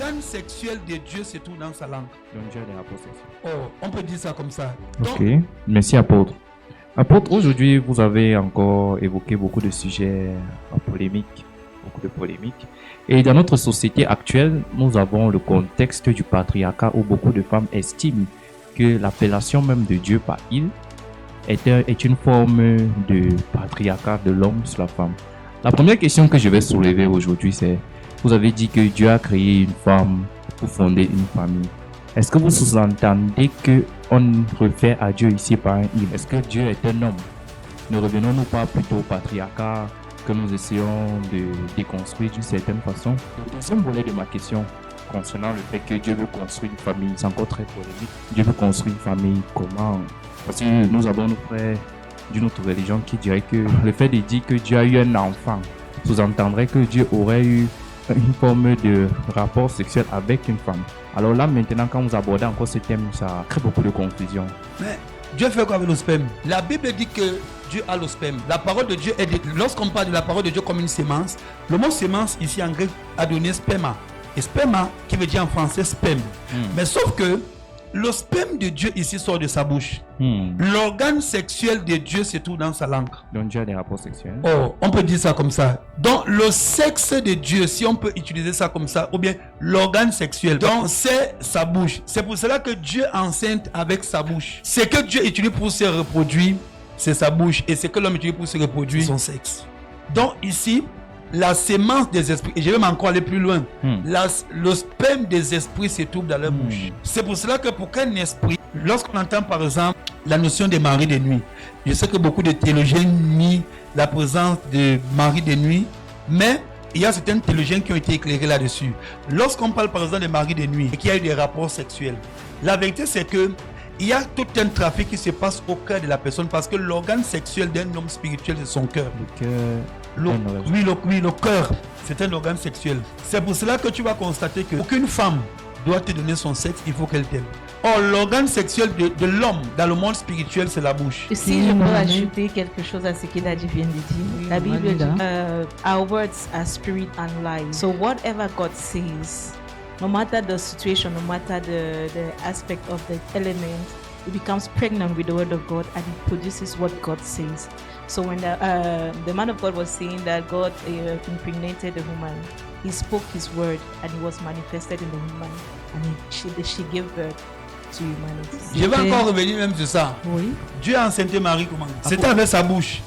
L'organe sexuel de Dieu se trouve dans sa langue. Donc Dieu a des rapports sexuels. Oh, on peut dire ça comme ça. Ok, merci apôtre. Apôtre, aujourd'hui vous avez encore évoqué beaucoup de sujets polémiques, beaucoup de polémiques. Et dans notre société actuelle, nous avons le contexte du patriarcat où beaucoup de femmes estiment que l'appellation même de Dieu par il est une forme de patriarcat de l'homme sur la femme. La première question que je vais soulever aujourd'hui, c'est: vous avez dit que Dieu a créé une femme pour fonder une famille. Est-ce que vous sous-entendez qu'on réfère à Dieu ici par un il? Est-ce que Dieu est un homme? Ne revenons-nous pas plutôt au patriarcat que nous essayons de déconstruire d'une certaine façon? Le deuxième volet de ma question concernant le fait que Dieu veut construire une famille, c'est encore très polémique. Dieu veut construire une famille comment? Parce que nous avons nos frères d'une autre religion qui dirait que le fait de dire que Dieu a eu un enfant sous-entendrait que Dieu aurait eu une forme de rapport sexuel avec une femme. Alors là, maintenant, quand vous abordez encore ce thème, ça crée beaucoup de confusion. Mais Dieu fait quoi avec le sperme? La Bible dit que Dieu a le sperme. La parole de Dieu est... Lorsqu'on parle de la parole de Dieu comme une sémence, le mot sémence ici en grec a donné sperma. Et sperma qui veut dire en français sperme. Mais sauf que le sperme de Dieu ici sort de sa bouche. L'organe sexuel de Dieu se trouve dans sa langue. Donc Dieu a des rapports sexuels. Oh, on peut dire ça comme ça. Donc le sexe de Dieu, si on peut utiliser ça comme ça, ou bien l'organe sexuel, donc c'est sa bouche. C'est pour cela que Dieu enceinte avec sa bouche. Ce que Dieu utilise pour se reproduire, c'est sa bouche. Et ce que l'homme utilise pour se reproduire, c'est son sexe. Donc ici, la sémence des esprits, et je vais encore aller plus loin, le sperme des esprits se trouve dans leur bouche. C'est pour cela que pour qu'un esprit, lorsqu'on entend par exemple la notion de mari de nuit, je sais que beaucoup de théologiens nient la présence de mari de nuit, mais il y a certains théologiens qui ont été éclairés là-dessus. Lorsqu'on parle par exemple de mari de nuit et qu'il y a eu des rapports sexuels, la vérité c'est que il y a tout un trafic qui se passe au cœur de la personne parce que l'organe sexuel d'un homme spirituel, c'est son cœur. Le cœur, c'est un organe sexuel. C'est pour cela que tu vas constater qu'aucune femme doit te donner son sexe, il faut qu'elle t'aime. Or, l'organe sexuel de l'homme dans le monde spirituel, c'est la bouche. Si je peux ajouter quelque chose à ce qu'il vient de dire, la Bible dit our words are spirit and life. So whatever God says, no matter the situation, no matter the aspect of the element, it becomes pregnant with the word of God and it produces what God says. So when the man of God was saying that God impregnated the woman, he spoke his word and it was manifested in the woman and she gave birth to humanity. Je vais encore revenir même sur ça. Oui. Dieu a enceinté Marie comment? C'était avec sa bouche.